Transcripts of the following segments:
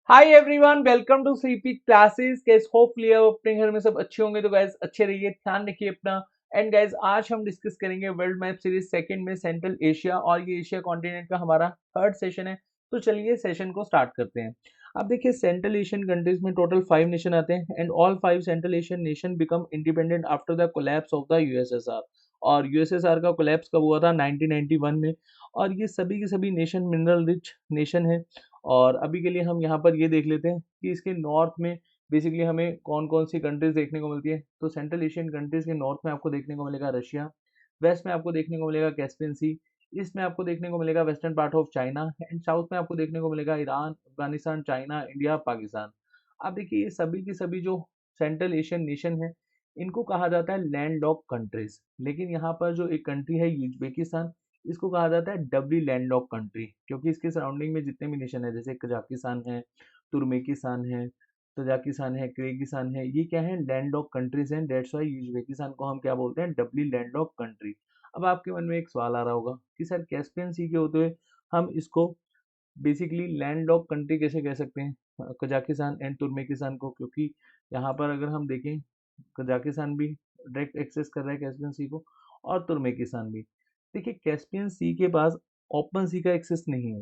Hi everyone, welcome to CP classes. Guys hopefully आप अपने घर में सब अच्छे होंगे। तो गाइस अच्छे रहिए, ध्यान रखिए अपना। एंड गाइस आज हम डिस्कस करेंगे वर्ल्ड मैप सीरीज सेकंड में सेंट्रल एशिया, और ये एशिया कॉन्टिनेंट का हमारा थर्ड सेशन है। तो चलिए सेशन को स्टार्ट करते हैं। अब देखिए, सेंट्रल एशियन कंट्रीज में टोटल 5 नेशन आते हैं and all 5 central Asian nation become independent after the collapse of the USSR. और यूएसएसआर का कोलैप्स कब हुआ था? 1991 में। और ये सभी के सभी नेशन मिनरल रिच नेशन है। और अभी के लिए हम यहाँ पर ये देख लेते हैं कि इसके नॉर्थ में बेसिकली हमें कौन कौन सी कंट्रीज देखने को मिलती है। तो सेंट्रल एशियन कंट्रीज के नॉर्थ में आपको देखने को मिलेगा रशिया, वेस्ट में आपको देखने को मिलेगा कैस्पियन सी, ईस्ट में आपको देखने को मिलेगा western part of China, and south में आपको देखने को मिलेगा Iran, Afghanistan, China, India, Pakistan. अब देखिए, ये सभी की सभी जो सेंट्रल एशियन नेशन है, इनको कहा जाता है लैंड लॉक कंट्रीज। लेकिन यहाँ पर जो एक कंट्री है उज्बेकिस्तान, इसको कहा जाता है डबली लैंडलॉक कंट्री, क्योंकि इसके सराउंडिंग में जितने भी नेशन है, जैसे कजाकिस्तान है, तुर्कमेनिस्तान है, तजाकिस्तान है, किर्गिस्तान है, ये क्या है? लैंडलॉक कंट्रीज हैं। दैट्स व्हाई उज्बेकिस्तान को हम क्या बोलते हैं? डबली लैंडलॉक कंट्री। अब आपके मन में एक सवाल आ रहा होगा कि सर कैस्पियन सी के होते हुए हम इसको बेसिकली लैंडलॉक कंट्री कैसे कह सकते हैं, कजाकिस्तान एंड तुर्कमेनिस्तान को? क्योंकि यहाँ पर अगर हम देखें, कजाकिस्तान भी डायरेक्ट एक्सेस कर रहा है कैस्पियन सी को, और तुर्कमेनिस्तान भी। देखिए, कैस्पियन सी के पास ओपन सी का एक्सेस नहीं है,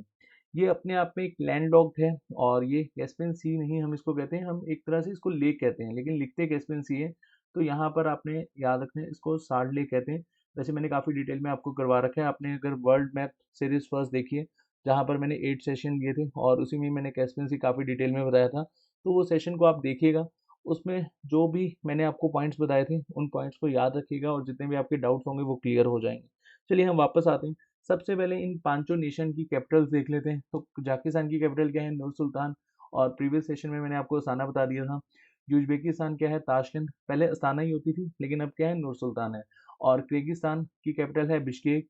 ये अपने आप में एक लैंड लॉक्ड है। और ये कैस्पियन सी नहीं हम इसको कहते हैं, हम एक तरह से इसको लेक कहते हैं, लेकिन लिखते कैस्पियन सी है। तो यहाँ पर आपने याद रखना है, इसको साल्ट लेक कहते हैं। वैसे मैंने काफ़ी डिटेल में आपको करवा रखा है। आपने अगर वर्ल्ड मैप सीरीज फर्स्ट देखी है, जहाँ पर मैंने 8 सेशन लिए थे और उसी में मैंने कैस्पियन सी काफ़ी डिटेल में बताया था, तो वो सेशन को आप देखिएगा। उसमें जो भी मैंने आपको पॉइंट्स बताए थे, उन पॉइंट्स को याद रखिएगा और जितने भी आपके डाउट्स होंगे वो क्लियर हो जाएंगे। चलिए हम वापस आते हैं। सबसे पहले इन पांचों नेशन की कैपिटल्स देख लेते हैं। तो कजाकिस्तान की कैपिटल क्या है? नूर सुल्तान। और प्रीवियस सेशन में मैंने आपको अस्ताना बता दिया था। उज्बेकिस्तान क्या है? ताशकंद। पहले अस्ताना ही होती थी, लेकिन अब क्या है? नूर सुल्तान है। और किर्गिस्तान की कैपिटल है बिश्केक।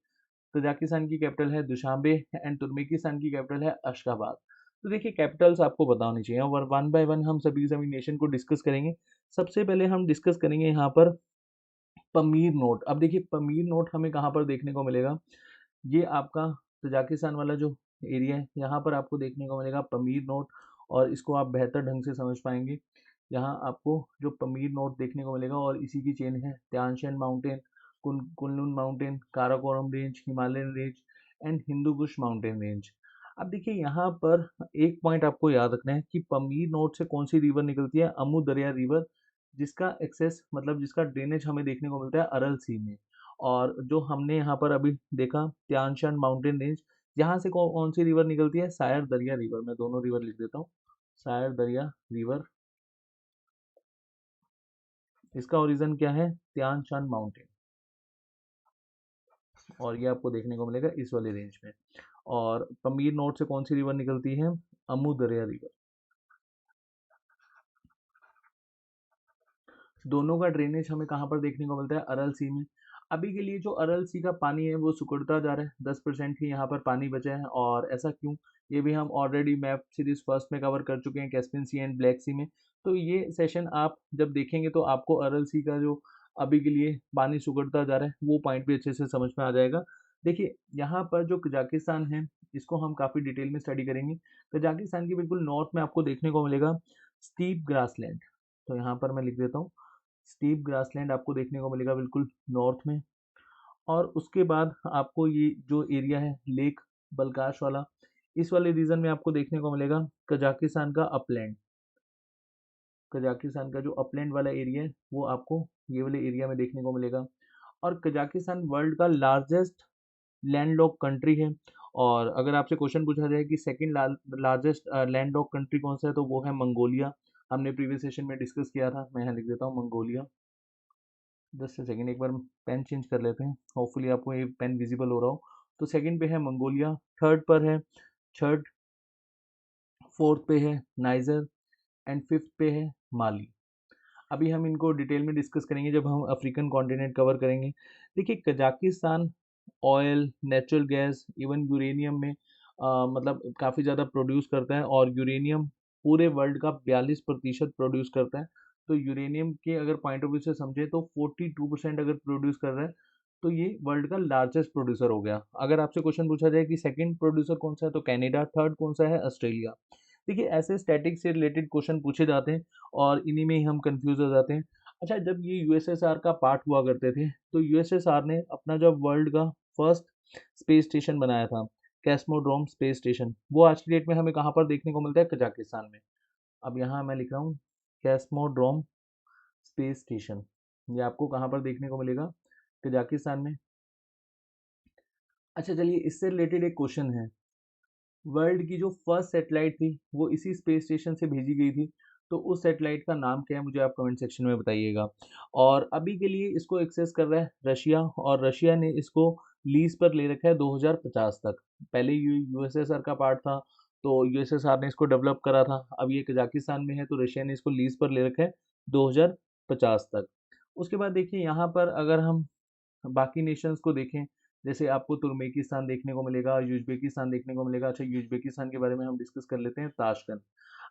तजाकिस्तान की कैपिटल है दुशांबे, एंड तुर्कमेनिस्तान की कैपिटल है अशगाबाद। तो देखिए, कैपिटल्स आपको पता होनी चाहिए और वन बाय वन हम सभी सभी नेशन को डिस्कस करेंगे। सबसे पहले हम डिस्कस करेंगे यहाँ पर पमीर नोट। अब देखिए, पमीर नोट हमें कहाँ पर देखने को मिलेगा? ये आपका तजाकिस्तान वाला जो एरिया है, यहाँ पर आपको देखने को मिलेगा पमीर नोट। और इसको आप बेहतर ढंग से समझ पाएंगे। यहाँ आपको जो पमीर नोट देखने को मिलेगा, और इसी की चेन है Tian Shan mountain, Kunlun mountain, Karakoram range, Himalayan range, and Hindu Kush mountain range. अब देखिए, यहाँ पर एक पॉइंट आपको याद रखना है कि पमीर नोट से कौन सी रिवर निकलती है? अमू दरिया रिवर, जिसका एक्सेस मतलब जिसका ड्रेनेज हमें देखने को मिलता है अरल सी में। और जो हमने यहाँ पर अभी देखा त्यान शान माउंटेन रेंज, यहाँ से कौन सी रिवर निकलती है? सायर दरिया रिवर। मैं दोनों रिवर लिख देता हूँ। सायर दरिया रिवर, इसका ओरिजिन क्या है? त्यान शान माउंटेन। और ये आपको देखने को मिलेगा इस वाले रेंज में। और पमीर नोट से कौन सी रिवर निकलती है? अमू दरिया रिवर। दोनों का ड्रेनेज हमें कहाँ पर देखने को मिलता है? अरल सी में। अभी के लिए जो अरल सी का पानी है वो सिकुड़ता जा रहा है, 10% ही यहाँ पर पानी बचा है। और ऐसा क्यों? ये भी हम ऑलरेडी मैप सीरीज फर्स्ट में कवर कर चुके हैं, कैस्पियन सी एंड ब्लैक सी में। तो ये सेशन आप जब देखेंगे तो आपको अरल सी का जो अभी के लिए पानी सिकुड़ता जा रहा है, वो पॉइंट भी अच्छे से समझ में आ जाएगा। देखिए, यहाँ पर जो कजाकिस्तान है, इसको हम काफ़ी डिटेल में स्टडी करेंगे। कजाकिस्तान के बिल्कुल नॉर्थ में आपको देखने को मिलेगा स्टीप ग्रासलैंड। तो यहाँ पर मैं लिख देता हूँ, स्टीप ग्रासलैंड आपको देखने को मिलेगा बिल्कुल नॉर्थ में। और उसके बाद आपको ये जो एरिया है लेक बलकाश वाला, इस वाले रीजन में आपको देखने को मिलेगा कजाकिस्तान का अपलैंड। कजाकिस्तान का जो अपलैंड वाला एरिया है, वो आपको ये वाले एरिया में देखने को मिलेगा। और कजाकिस्तान वर्ल्ड का लार्जेस्ट लैंडलॉक कंट्री है। और अगर आपसे क्वेश्चन पूछा जाए कि सेकंड लार्जेस्ट लैंडलॉक कंट्री कौन सा है, तो वो है मंगोलिया। हमने प्रीवियस सेशन में डिस्कस किया था। मैं यहाँ लिख देता हूँ मंगोलिया। जस्ट सेकंड, एक बार पेन चेंज कर लेते हैं, होपफुली आपको ये पेन विजिबल हो रहा हो। तो सेकंड पे है मंगोलिया, थर्ड पर है छठ, फोर्थ पे है नाइजर, एंड फिफ्थ पे है माली। अभी हम इनको डिटेल में डिस्कस करेंगे जब हम अफ्रीकन कॉन्टिनेंट कवर करेंगे। देखिए, Kazakhstan oil, natural gas, even uranium में मतलब काफ़ी ज़्यादा प्रोड्यूस करता है। और यूरेनियम पूरे वर्ल्ड का 42% प्रोड्यूस करता है। तो यूरेनियम के अगर पॉइंट ऑफ व्यू से समझे तो 42% अगर प्रोड्यूस कर रहा है, तो ये वर्ल्ड का लार्जेस्ट प्रोड्यूसर हो गया। अगर आपसे क्वेश्चन पूछा जाए कि सेकंड प्रोड्यूसर कौन सा है, तो कनाडा। थर्ड कौन सा है? ऑस्ट्रेलिया। देखिए ऐसे स्टैटिक से रिलेटेड क्वेश्चन पूछे जाते हैं और इन्हीं में ही हम कंफ्यूज हो जाते हैं। अच्छा, जब ये यूएसएसआर का पार्ट हुआ करते थे तो यूएसएसआर ने अपना जब वर्ल्ड का फर्स्ट स्पेस स्टेशन बनाया था, कैस्मोड्रोम स्पेस स्टेशन, वो आज की डेट में हमें कहाँ पर देखने को मिलता है? कजाकिस्तान में। अब यहाँ मैं लिख रहा हूँ कैस्मोड्रोम स्पेस स्टेशन, ये आपको कहाँ पर देखने को मिलेगा? कजाकिस्तान में। अच्छा चलिए, इससे रिलेटेड एक क्वेश्चन है, वर्ल्ड की जो फर्स्ट सैटेलाइट थी वो इसी स्पेस स्टेशन से भेजी गई थी, तो उस सैटेलाइट का नाम क्या है मुझे आप कमेंट सेक्शन में बताइएगा। और अभी के लिए इसको एक्सेस कर रहा है रशिया, और रशिया ने इसको लीज पर ले रखा है 2050 तक। पहले यूएसएसआर का पार्ट था, तो यूएसएसआर ने इसको डेवलप करा था, अब ये कजाकिस्तान में है तो रशिया ने इसको लीज पर ले रखा है 2050 तक। उसके बाद देखिए यहाँ पर अगर हम बाकी नेशंस को देखें, जैसे आपको तुर्कमेनिस्तान देखने को मिलेगा, युज़बेकिस्तान देखने को मिलेगा। अच्छा, युज़बेकिस्तान के बारे में हम डिस्कस कर लेते हैं, ताशकंद।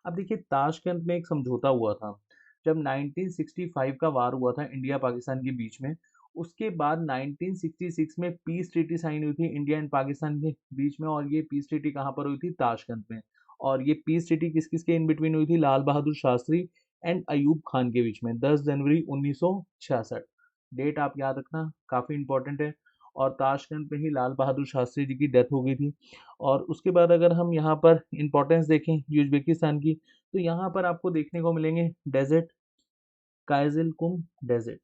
अब देखिए ताशकंद में एक समझौता हुआ था जब 1965 का वार हुआ था इंडिया पाकिस्तान के बीच में। उसके बाद 1966 में पीस ट्रीटी साइन हुई थी इंडिया एंड पाकिस्तान के बीच में, और ये पीस ट्रीटी कहाँ पर हुई थी? ताशकंद में। और ये पीस ट्रीटी किस किस के इन बिटवीन हुई थी? लाल बहादुर शास्त्री एंड अयूब खान के बीच में, 10 जनवरी 1966। डेट आप याद रखना, काफ़ी इंपॉर्टेंट है। और ताशकंद में ही लाल बहादुर शास्त्री जी की डेथ हो गई थी। और उसके बाद अगर हम यहाँ पर इंपॉर्टेंस देखें युज़बेकिस्तान की, तो यहाँ पर आपको देखने को मिलेंगे डेजर्ट, काइजल कुम डेजर्ट।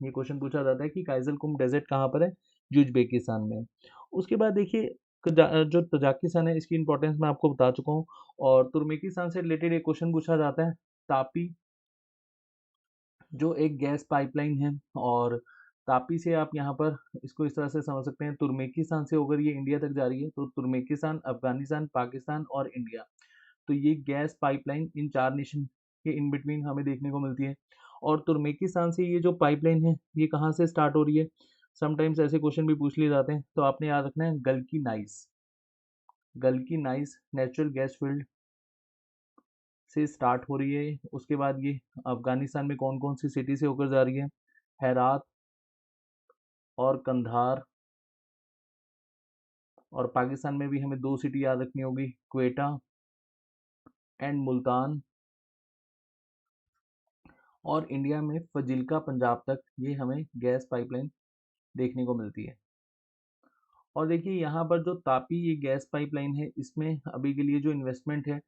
ये क्वेश्चन पूछा जाता है कि काइजल कुम डेजर्ट कहाँ पर है? युज़बेकिस्तान में। उसके बाद देखिए जो तजाकिस्तान है इसकी इंपॉर्टेंस मैं आपको बता चुका हूँ। और तुर्कमेनिस्तान से रिलेटेड एक क्वेश्चन पूछा जाता है, तापी, जो एक गैस पाइपलाइन है। और तापी से आप यहाँ पर इसको इस तरह से समझ सकते हैं, तुर्कमेनिस्तान से होकर ये इंडिया तक जा रही है, तो तुर्कमेनिस्तान, अफगानिस्तान, पाकिस्तान और इंडिया, तो ये गैस पाइपलाइन इन चार नेशन के इन बिटवीन हमें देखने को मिलती है। और तुर्कमेनिस्तान से ये जो पाइपलाइन है ये कहाँ से स्टार्ट हो रही है? समटाइम्स ऐसे क्वेश्चन भी पूछ लिए जाते हैं, तो आपने याद रखना है Galkynysh, Galkynysh natural gas field से स्टार्ट हो रही है। उसके बाद ये अफगानिस्तान में कौन कौन सी सिटी से होकर जा रही है? हेरात और कंधार। और पाकिस्तान में भी हमें दो सिटी याद रखनी होगी, क्वेटा एंड मुल्तान। और इंडिया में फजिल्का पंजाब तक ये हमें गैस पाइपलाइन देखने को मिलती है। और देखिए यहाँ पर जो तापी ये गैस पाइपलाइन है, इसमें अभी के लिए जो इन्वेस्टमेंट है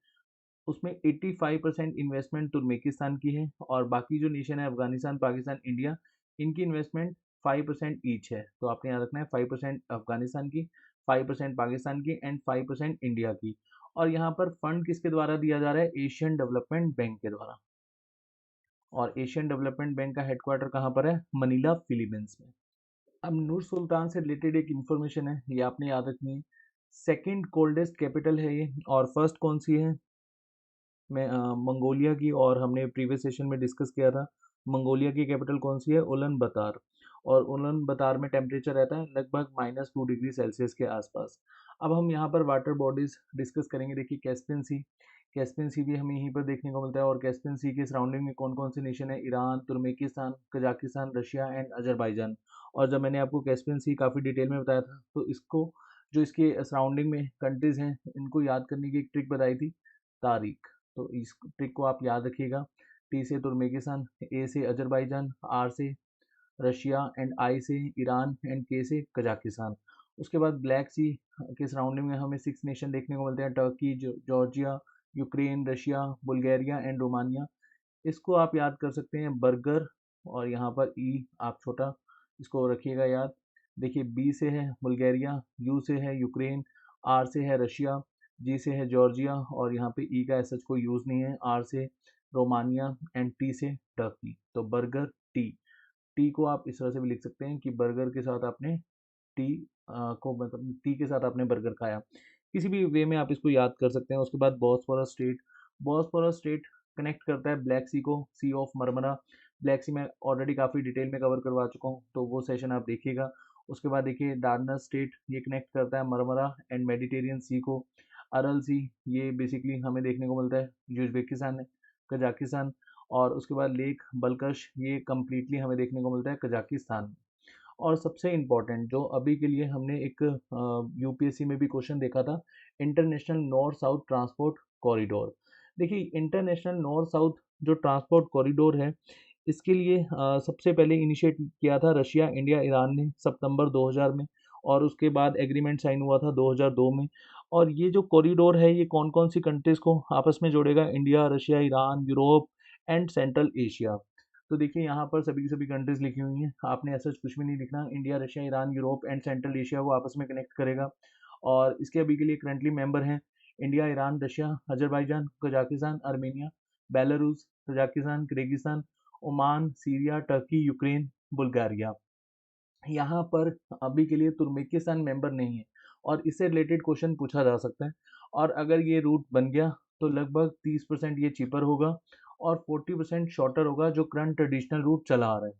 उसमें 85% इन्वेस्टमेंट तुर्कमेनिस्तान की है, और बाकी जो नेशन है अफगानिस्तान, पाकिस्तान, इंडिया, इनकी इन्वेस्टमेंट 5% ईच है। तो आपने याद रखना है 5% अफगानिस्तान की, 5% पाकिस्तान की एंड 5% इंडिया की। और यहाँ पर फंड किसके द्वारा दिया जा रहा है? एशियन डेवलपमेंट बैंक के द्वारा। और एशियन डेवलपमेंट बैंक का हेडक्वार्टर कहाँ पर है? मनीला, फिलीपींस में। अब नूर सुल्तान से रिलेटेड एक इन्फॉर्मेशन है, ये आपने याद रखनी है। सेकंड कोल्डेस्ट कैपिटल है ये, और फर्स्ट कौन सी है? मैं मंगोलिया की, और हमने प्रीवियस सेशन में डिस्कस किया था मंगोलिया की कैपिटल कौन सी है? उलन बतार। और उलन बतार में टेम्परेचर रहता है लगभग -2 डिग्री सेल्सियस के आसपास। अब हम यहाँ पर वाटर बॉडीज डिस्कस करेंगे। देखिए कैस्पियन सी, कैस्पियन सी भी हमें यहीं पर देखने को मिलता है। और कैस्पियन सी के सराउंडिंग में कौन कौन से नेशन है? Iran, Turkmenistan, Kazakhstan, Russia and Azerbaijan. और जब मैंने आपको कैस्पियन सी काफ़ी डिटेल में बताया था, तो इसको जो इसके सराउंडिंग में कंट्रीज़ हैं इनको याद करने की एक ट्रिक बताई थी, तारीख। तो इस ट्रिक को आप याद रखिएगा। टी से तुर्कमेनिस्तान, ए से अजरबैजान, आर से रशिया एंड आई से ईरान एंड के से कजाकिस्तान। उसके बाद ब्लैक सी के सराउंडिंग में हमें 6 नेशन देखने को मिलते हैं, Turkey, Georgia, Ukraine, Russia, Bulgaria and Romania. इसको आप याद कर सकते हैं बर्गर, और यहाँ पर ई आप छोटा इसको रखिएगा याद। देखिए बी से है बुल्गारिया, यू से है यूक्रेन, आर से है रशिया, जी से है जॉर्जिया, और यहाँ पे ई का ऐसा कोई यूज़ नहीं है, आर से रोमानिया एंड टी से टर्की। तो बर्गर, टी, टी को आप इस तरह से भी लिख सकते हैं कि बर्गर के साथ आपने टी को, मतलब टी के साथ आपने बर्गर खाया। किसी भी वे में आप इसको याद कर सकते हैं। उसके बाद Bosphorus straight, Bosphorus straight connect करता है ब्लैक सी को सी ऑफ मरमरा। ब्लैक सी मैं ऑलरेडी काफ़ी डिटेल में कवर करवा चुका हूँ, तो वो सेशन आप देखिएगा। उसके बाद देखिए डार्नस स्ट्रेट, ये कनेक्ट करता है मरमरा एंड मेडिटेरियन सी को। अरल सी, ये बेसिकली हमें देखने को मिलता है युज़बेकिस्तान, कजाकिस्तान। और उसके बाद लेक बल्कश, ये कम्प्लीटली हमें देखने को मिलता है कजाकिस्तान में। और सबसे इम्पॉर्टेंट जो अभी के लिए हमने एक यूपीएससी में भी क्वेश्चन देखा था, international north south transport corridor. देखिए इंटरनेशनल नॉर्थ साउथ जो ट्रांसपोर्ट कॉरिडोर है, इसके लिए सबसे पहले इनिशिएट किया था रशिया, इंडिया, ईरान ने सितंबर 2000 में, और उसके बाद एग्रीमेंट साइन हुआ था 2002 में। और ये जो कॉरिडोर है ये कौन-कौन सी कंट्रीज़ को आपस में जोड़ेगा? India, Russia, Iran, Europe and central Asia. तो देखिए यहाँ पर सभी की सभी कंट्रीज़ लिखी हुई हैं, आपने ऐसा कुछ भी नहीं लिखना। India, Russia, Iran, Europe and central Asia को आपस में कनेक्ट करेगा। और इसके अभी के लिए करंटली मेंबर हैं India, Iran, Russia, Azerbaijan, Kazakhstan, Armenia, Belarus, Tajikistan, Kyrgyzstan, Oman, Syria, Turkey, Ukraine, Bulgaria. यहाँ पर अभी के लिए तुर्कमेनिस्तान मेंबर नहीं है, और इससे रिलेटेड क्वेश्चन पूछा जा सकता है। और अगर ये रूट बन गया तो लगभग 30% ये चीपर होगा और 40% शॉर्टर होगा जो करंट ट्रेडिशनल रूट चला आ रहा है।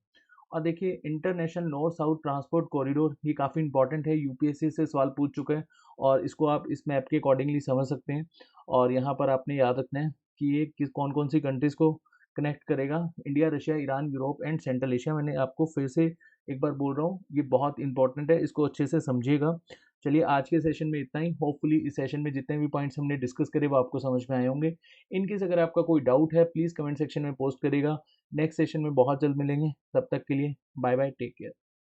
और देखिए international north south transport corridor ये काफ़ी इंपॉर्टेंट है, यूपीएससी से सवाल पूछ चुका है, और इसको आप इस मैप के अकॉर्डिंगली समझ सकते हैं। और यहाँ पर आपने याद रखना है कि ये किस कौन कौन सी कंट्रीज़ को कनेक्ट करेगा। India, Russia, Iran, Europe and central Asia. मैंने आपको फिर से एक बार बोल रहा हूँ, ये बहुत इंपॉर्टेंट है, इसको अच्छे से समझिएगा। चलिए आज के सेशन में इतना ही। होपफुली इस सेशन में जितने भी पॉइंट्स हमने डिस्कस करे वो आपको समझ में आए होंगे। इन केस अगर आपका कोई डाउट है प्लीज़ कमेंट सेक्शन में पोस्ट करिएगा। नेक्स्ट सेशन में बहुत जल्द मिलेंगे, तब तक के लिए बाय बाय, टेक केयर।